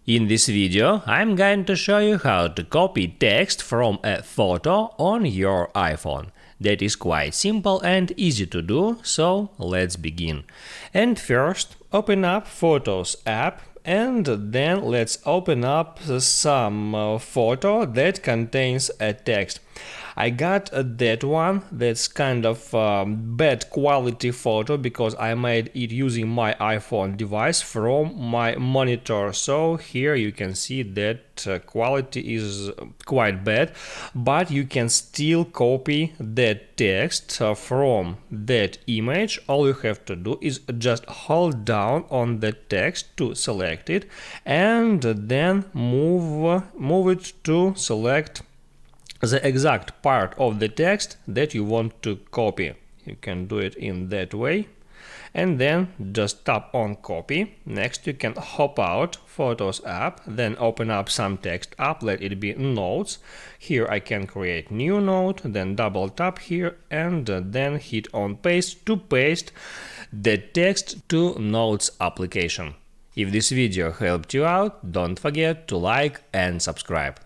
In this video, I'm going to show you how to copy text from a photo on your iPhone. That is quite simple and easy to do, so let's begin. And first, open up Photos app, and then let's open up some photo that contains a text. I got that one that's kind of bad quality photo because I made it using my iPhone device from my monitor. So here you can see that quality is quite bad, but you can still copy that text from that image. All you have to do is just hold down on the text to select it and then move it to select the exact part of the text that you want to copy. You can do it in that way and then just tap on copy. Next you can hop out Photos app, then open up some text app, let it be notes. Here I can create new note, then double tap here and then hit on paste to paste the text to notes application. If this video helped you out, don't forget to like and subscribe.